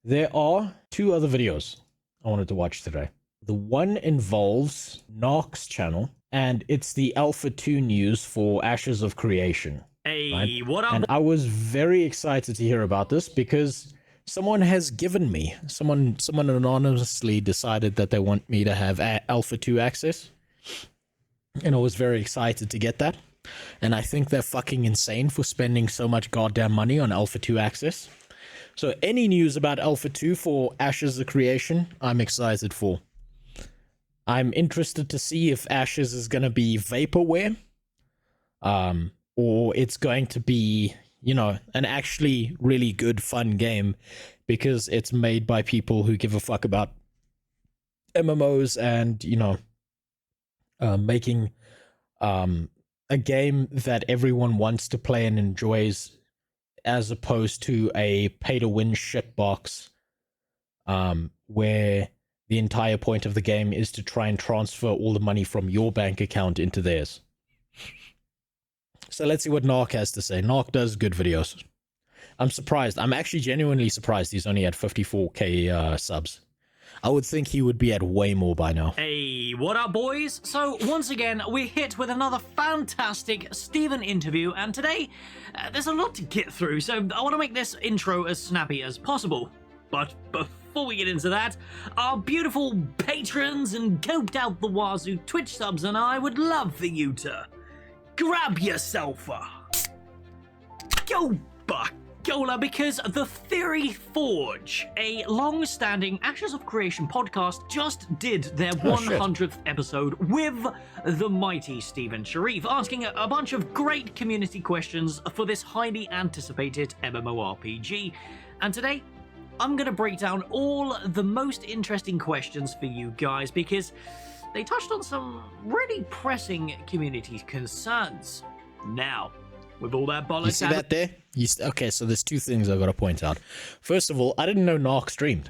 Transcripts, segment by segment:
There are two other videos I wanted to watch today. The one involves Narc's channel, and it's the Alpha 2 news for Ashes of Creation. Hey, right? what up? And I was very excited to hear about this because someone has given me, someone anonymously decided that they want me to have Alpha 2 access. And I was very excited to get that. And I think they're fucking insane for spending so much goddamn money on Alpha 2 access. So any news about Alpha 2 for Ashes of Creation, I'm excited for. I'm interested to see if Ashes is going to be vaporware, or it's going to be, you know, an actually really good, fun game because it's made by people who give a fuck about MMOs and, you know, making a game that everyone wants to play and enjoys, as opposed to a pay-to-win shitbox where the entire point of the game is to try and transfer all the money from your bank account into theirs. So let's see what Narc has to say. Narc does good videos. I'm surprised. I'm actually genuinely surprised he's only at 54k subs. I would think he would be at way more by now. Hey, what up, boys? So, once again, we're hit with another fantastic Steven interview, and today, there's a lot to get through, so I want to make this intro as snappy as possible. But before we get into that, our beautiful patrons and coped out the wazoo Twitch subs and I would love for you to grab yourself a go Gola, because the Theory Forge, a long-standing Ashes of Creation podcast, just did their 100th episode with the mighty Steven Sharif, asking a bunch of great community questions for this highly anticipated MMORPG. And today, I'm going to break down all the most interesting questions for you guys because they touched on some really pressing community concerns. Now, with all that bollocks, you see that there? Okay, so there's two things I've got to point out. First of all, I didn't know Narc streamed.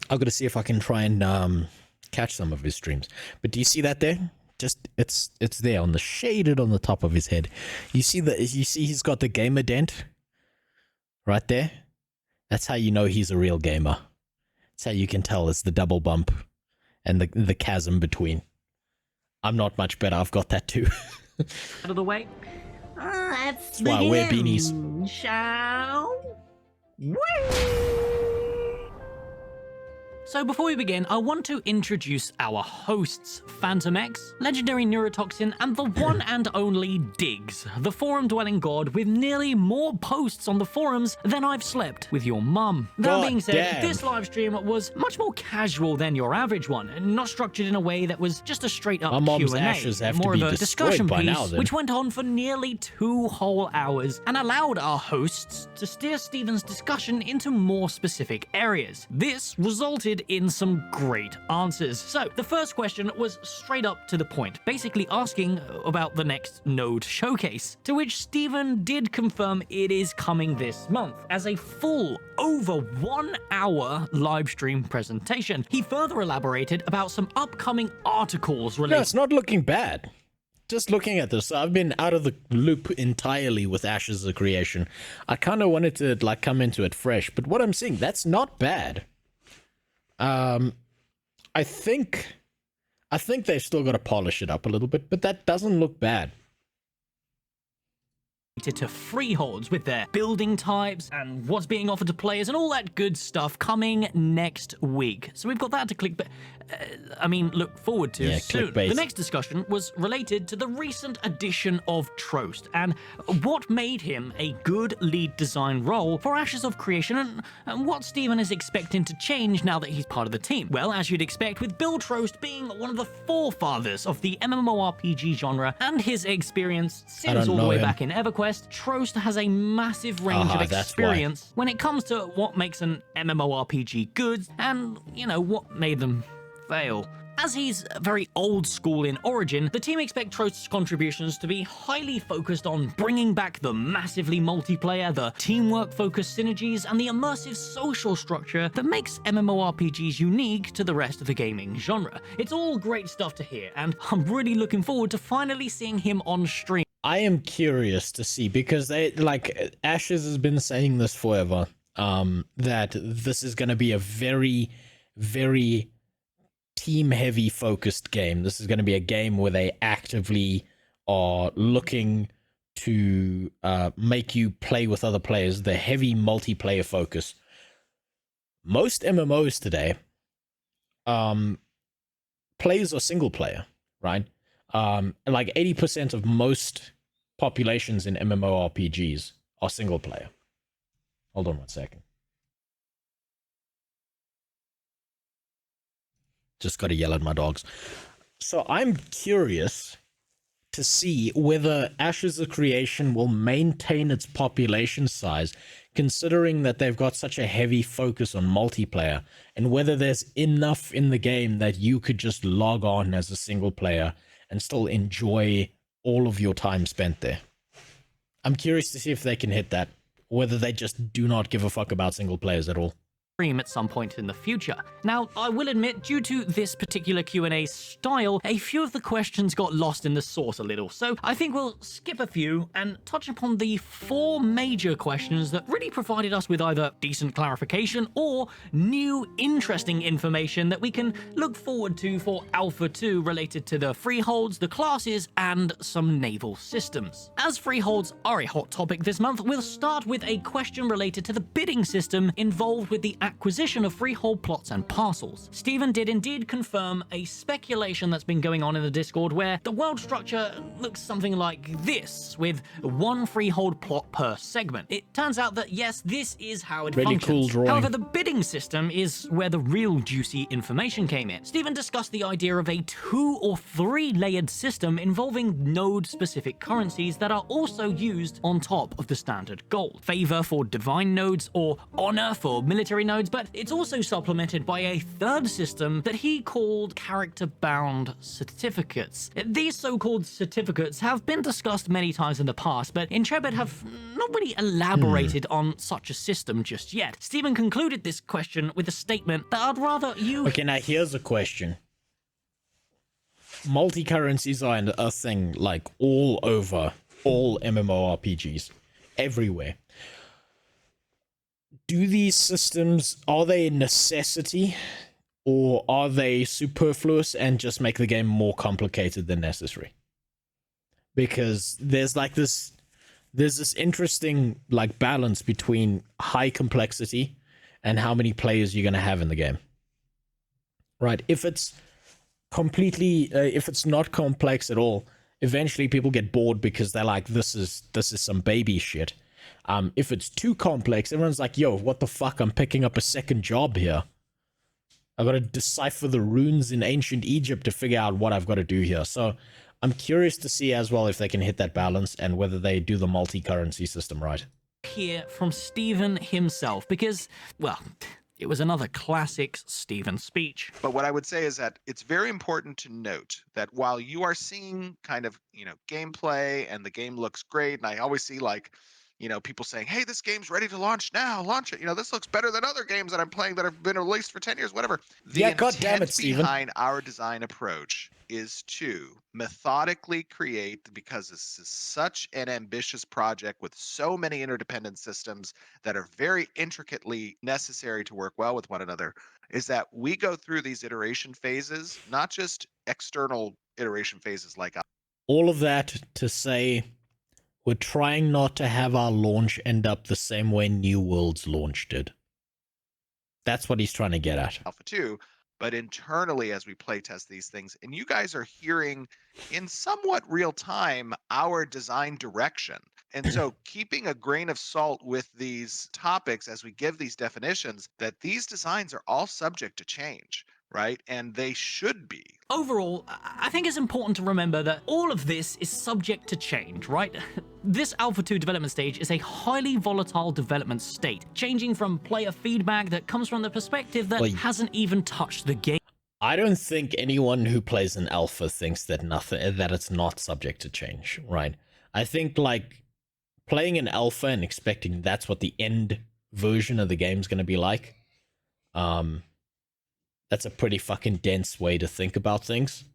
I've got to see if I can try and catch some of his streams. But do you see that there? Just it's there on the shaded on the top of his head. You see he's got the gamer dent right there. That's how you know he's a real gamer. That's how you can tell it's the double bump and the chasm between. I'm not much better. I've got that too. Out of the way. That's why I wear beanies. Shall we? So before we begin, I want to introduce our hosts, Phantom X, Legendary Neurotoxin, and the one and only Diggs, the forum-dwelling god with nearly more posts on the forums than I've slept with your mum. That being said, this live stream was much more casual than your average one, not structured in a way that was just a straight-up Q&A, more of a discussion piece, which went on for nearly 2 whole hours and allowed our hosts to steer Steven's discussion into more specific areas. This resulted in some great answers. So the first question was straight up to the point, basically asking about the next Node showcase, to which Steven did confirm it is coming this month as a full over 1 hour live stream presentation. He further elaborated about some upcoming articles related. No, it's not looking bad. Just looking at this, I've been out of the loop entirely with Ashes of Creation. I kind of wanted to like come into it fresh, but what I'm seeing, that's not bad. I think they've still got to polish it up a little bit, but that doesn't look bad. To freeholds with their building types and what's being offered to players and all that good stuff coming next week. So we've got that to look forward to soon. Clickbait. The next discussion was related to the recent addition of Trost and what made him a good lead design role for Ashes of Creation and what Steven is expecting to change now that he's part of the team. Well, as you'd expect, with Bill Trost being one of the forefathers of the MMORPG genre and his experience since all the way back in EverQuest, Trost has a massive range of experience when it comes to what makes an MMORPG good and, you know, what made them fail. As he's very old school in origin, the team expect Trost's contributions to be highly focused on bringing back the massively multiplayer, the teamwork-focused synergies, and the immersive social structure that makes MMORPGs unique to the rest of the gaming genre. It's all great stuff to hear, and I'm really looking forward to finally seeing him on stream. I am curious to see, because Ashes has been saying this forever. that this is going to be a very, very team-heavy focused game. This is going to be a game where they actively are looking to make you play with other players. The heavy multiplayer focus. Most MMOs today, players are single player, right? Like 80% of most populations in MMORPGs are single player. Hold on one second. Just got to yell at my dogs. So I'm curious to see whether Ashes of Creation will maintain its population size, considering that they've got such a heavy focus on multiplayer, and whether there's enough in the game that you could just log on as a single player and still enjoy all of your time spent there. I'm curious to see if they can hit that, or whether they just do not give a fuck about single players at all. At some point in the future. Now, I will admit, due to this particular Q&A style, a few of the questions got lost in the sauce a little, so I think we'll skip a few and touch upon the 4 major questions that really provided us with either decent clarification or new, interesting information that we can look forward to for Alpha 2 related to the freeholds, the classes, and some naval systems. As freeholds are a hot topic this month, we'll start with a question related to the bidding system involved with the acquisition of freehold plots and parcels. Stephen did indeed confirm a speculation that's been going on in the Discord where the world structure looks something like this, with 1 freehold plot per segment. It turns out that yes, this is how it functions. Cool drawing. However, the bidding system is where the real juicy information came in. Stephen discussed the idea of a 2 or 3 layered system involving node-specific currencies that are also used on top of the standard gold. Favor for divine nodes or honor for military nodes, but it's also supplemented by a 3rd system that he called character-bound certificates. These so-called certificates have been discussed many times in the past, but Intrepid have not really elaborated on such a system just yet. Stephen concluded this question with a statement that I'd rather you... Okay, now here's a question. Multi-currencies are a thing, like, all over all MMORPGs. Everywhere. Do these systems, are they a necessity, or are they superfluous and just make the game more complicated than necessary? Because there's this interesting like balance between high complexity and how many players you're going to have in the game. Right? If it's completely, if it's not complex at all, eventually people get bored because they're like, this is some baby shit. If it's too complex, everyone's like, yo, what the fuck? I'm picking up a second job here. I've got to decipher the runes in ancient Egypt to figure out what I've got to do here. So I'm curious to see as well if they can hit that balance and whether they do the multi-currency system right. Hear from Stephen himself, because, well, it was another classic Stephen speech. But what I would say is that it's very important to note that while you are seeing kind of, gameplay and the game looks great, and I always see like, people saying, hey, this game's ready to launch now, launch it. This looks better than other games that I'm playing that have been released for 10 years, whatever. The intent behind our design approach is to methodically create, because this is such an ambitious project with so many interdependent systems that are very intricately necessary to work well with one another, is that we go through these iteration phases, not just external iteration phases like all of that to say, we're trying not to have our launch end up the same way New World's launch did. That's what he's trying to get at. Alpha 2, but internally as we play test these things, and you guys are hearing in somewhat real time our design direction. And so keeping a grain of salt with these topics as we give these definitions, that these designs are all subject to change, right? And they should be. Overall, I think it's important to remember that all of this is subject to change, right? This Alpha 2 development stage is a highly volatile development state, changing from player feedback that comes from the perspective that hasn't even touched the game. I don't think anyone who plays an alpha thinks that it's not subject to change, right? I think like playing an alpha and expecting that's what the end version of the game's going to be like, that's a pretty fucking dense way to think about things,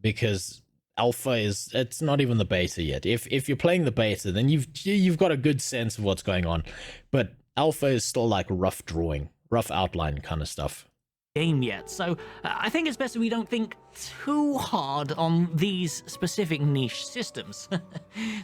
because alpha it's not even the beta yet. If you're playing the beta, then you've got a good sense of what's going on, but Alpha is still like rough drawing, rough outline kind of stuff. Game yet, so I think it's best that we don't think too hard on these specific niche systems.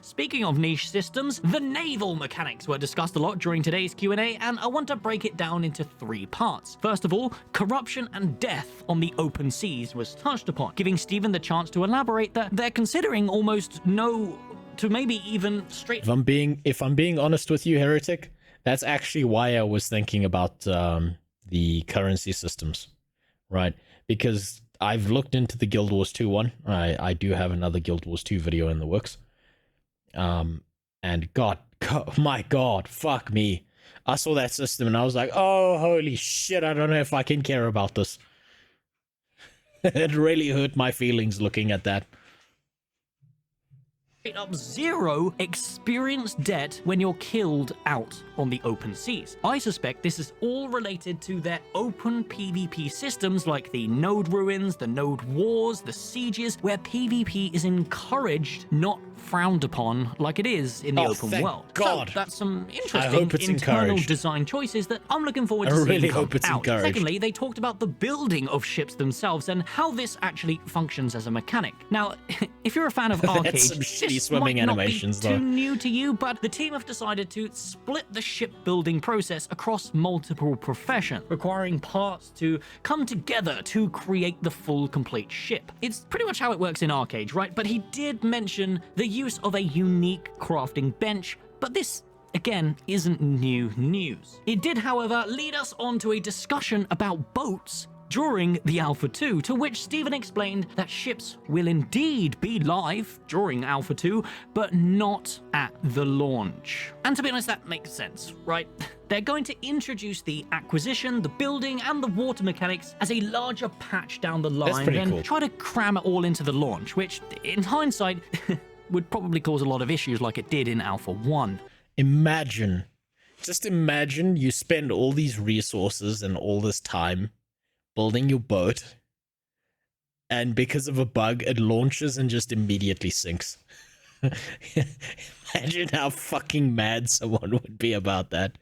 Speaking of niche systems, the naval mechanics were discussed a lot during today's Q&A, and I want to break it down into 3 parts. First of all, corruption and death on the open seas was touched upon, giving Stephen the chance to elaborate that they're considering almost no to maybe even straight. If I'm being honest with you, Heretic, that's actually why I was thinking about the currency systems, right? Because I've looked into the Guild Wars 2 one. I do have another Guild Wars 2 video in the works. And my God, fuck me. I saw that system and I was like, oh, holy shit, I don't know if I can care about this. It really hurt my feelings looking at that. Up 0 experience debt when you're killed out on the open seas. I suspect this is all related to their open PvP systems like the node ruins, the node wars, the sieges, where PvP is encouraged, not frowned upon like it is in the open world. God. So that's some interesting internal design choices that I'm looking forward to seeing come out. Secondly, they talked about the building of ships themselves and how this actually functions as a mechanic. Now, if you're a fan of arcades, this swimming might not animations, be too new to you, but the team have decided to split the shipbuilding process across multiple professions, requiring parts to come together to create the full complete ship. It's pretty much how it works in arcades, right? But he did mention the use of a unique crafting bench, but this again isn't new news. It did, however, lead us on to a discussion about boats during the Alpha 2, to which Stephen explained that ships will indeed be live during Alpha 2, but not at the launch. And to be honest, that makes sense, right? They're going to introduce the acquisition, the building, and the water mechanics as a larger patch down the line, and try to cram it all into the launch, which, in hindsight, would probably cause a lot of issues like it did in Alpha 1. Just imagine you spend all these resources and all this time building your boat, and because of a bug, it launches and just immediately sinks. Imagine how fucking mad someone would be about that.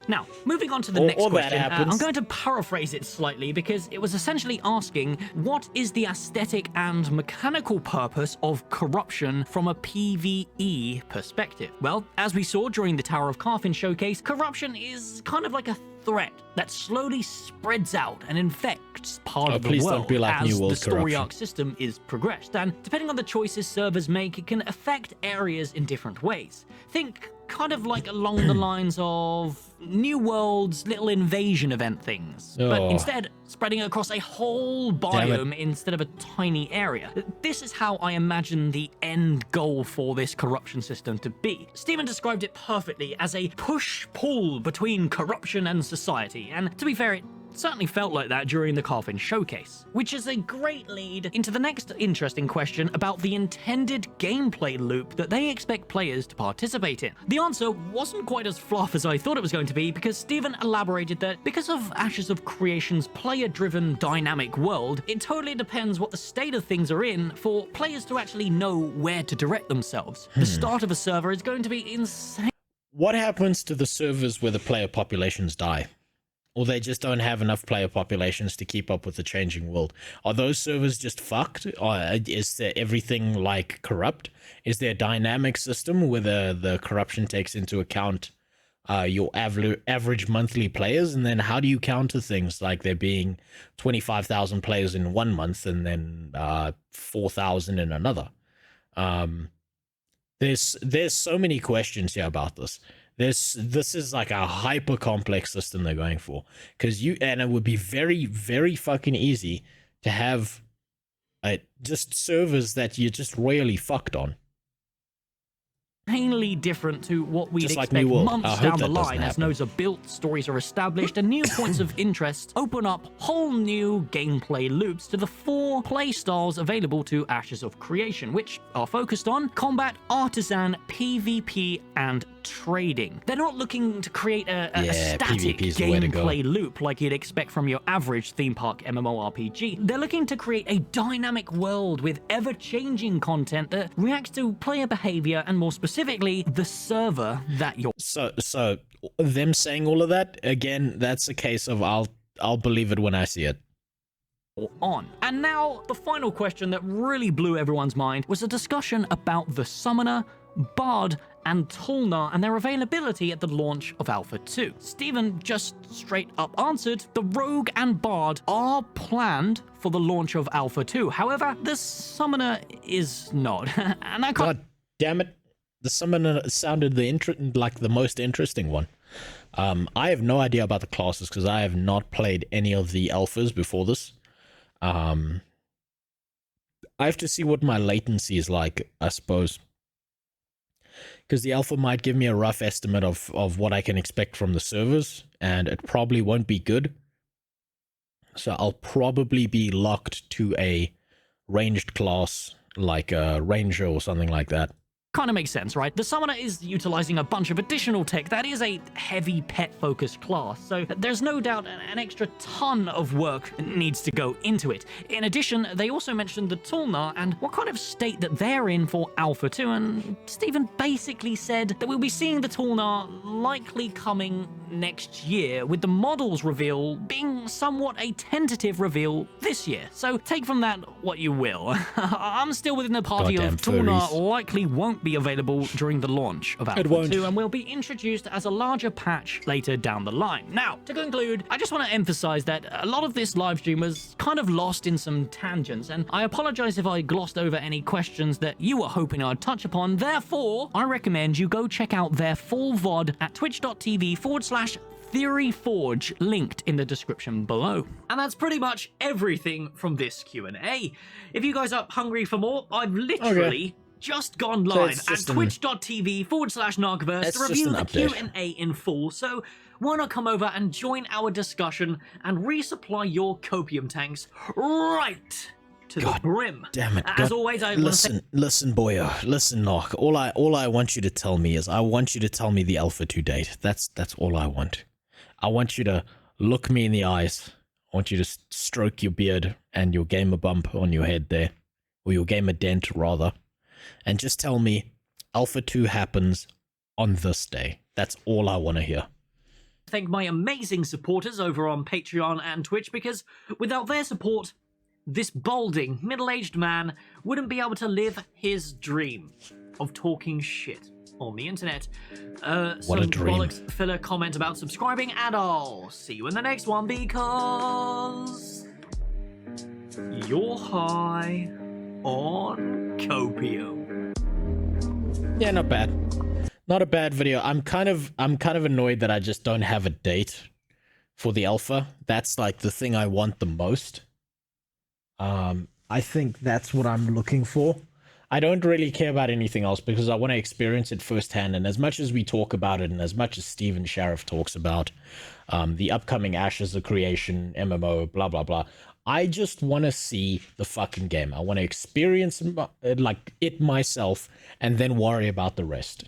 Now, moving on to the next question, I'm going to paraphrase it slightly because it was essentially asking, what is the aesthetic and mechanical purpose of corruption from a PvE perspective? Well, as we saw during the Tower of Carfin showcase, corruption is kind of like a threat that slowly spreads out and infects part of the world as the story arc system is progressed. And depending on the choices servers make, it can affect areas in different ways. Think kind of like along the lines of New World's little invasion event things, but instead spreading it across a whole biome instead of a tiny area. This is how I imagine the end goal for this corruption system to be. Stephen described it perfectly as a push-pull between corruption and society, and to be fair, it certainly felt like that during the Carfin showcase, which is a great lead into the next interesting question about the intended gameplay loop that they expect players to participate in. The answer wasn't quite as fluff as I thought it was going to be, because Stephen elaborated that because of Ashes of Creation's player-driven dynamic world, it totally depends what the state of things are in for players to actually know where to direct themselves. The start of a server is going to be insane. What happens to the servers where the player populations die? Or they just don't have enough player populations to keep up with the changing world? Are those servers just fucked? Or is there everything like corrupt? Is there a dynamic system where the corruption takes into account your average monthly players? And then how do you counter things like there being 25,000 players in 1 month and then 4,000 in another? There's so many questions here about this. This is like a hyper complex system they're going for, and it would be very, very fucking easy to have just servers that you're just royally fucked on. Insanely different to what we'd expect months down the line as nodes are built, stories are established, and new points of interest open up whole new gameplay loops to the 4 play styles available to Ashes of Creation, which are focused on combat, artisan, PvP, and trading. They're not looking to create a Yeah, static PvP is the way to go. gameplay loop like you'd expect from your average theme park MMORPG. They're looking to create a dynamic world with ever-changing content that reacts to player behavior and, more specifically, the server that you're So them saying all of that, again, that's a case of I'll believe it when I see it. on. And now, the final question that really blew everyone's mind was a discussion about the Summoner, Bard, and Tolnar and their availability at the launch of Alpha 2. Steven just straight up answered, the Rogue and Bard are planned for the launch of Alpha 2. However, the Summoner is not. And I can't... God damn it. The Summoner sounded like the most interesting one. I have no idea about the classes because I have not played any of the alphas before this. I have to see what my latency is like, I suppose. Because the alpha might give me a rough estimate of what I can expect from the servers, and it probably won't be good. So I'll probably be locked to a ranged class, like a ranger or something like that. Kind of makes sense, right? The Summoner is utilizing a bunch of additional tech that is a heavy pet-focused class, so there's no doubt an extra ton of work needs to go into it. In addition, they also mentioned the Tolnar and what kind of state that they're in for Alpha 2, and Steven basically said that we'll be seeing the Tolnar likely coming next year, with the models reveal being somewhat a tentative reveal this year. So take from that what you will. I'm still within the party Goddamn of Tolnar furries. likely won't be available during the launch of Alpha won't. 2 and will be introduced as a larger patch later down the line. Now, to conclude, I just want to emphasize that a lot of this live stream was kind of lost in some tangents, and I apologize if I glossed over any questions that you were hoping I'd touch upon. Therefore, I recommend you go check out their full VOD at twitch.tv/TheoryForge, linked in the description below. And that's pretty much everything from this Q&A. If you guys are hungry for more, I've literally just gone So live it's at just twitch.tv/Narcverse It's to just review an the update. Q&A in full, so why not come over and join our discussion and resupply your copium tanks right to the brim. Damn it. As God, always, I want to say listen, boyo. Listen, Narc. All I want you to tell me is I want you to tell me the Alpha 2 date. That's all I want. I want you to look me in the eyes. I want you to stroke your beard and your gamer bump on your head there. Or your gamer dent, rather. And just tell me Alpha 2 happens on this day. That's all I want to hear. thank my amazing supporters over on Patreon and Twitch, because without their support, this balding, middle-aged man wouldn't be able to live his dream of talking shit on the internet. What a dream. Bollocks filler comment about subscribing, and I'll see you in the next one, because you're high on copium. Yeah, not bad. Not a bad video. I'm kind of annoyed that I just don't have a date for the alpha. That's like the thing I want the most. I think that's what I'm looking for. I don't really care about anything else because I want to experience it firsthand. And as much as we talk about it, and as much as Steven Sheriff talks about the upcoming Ashes of Creation, MMO, blah, blah, blah, I just want to see the fucking game. I want to experience like it myself and then worry about the rest.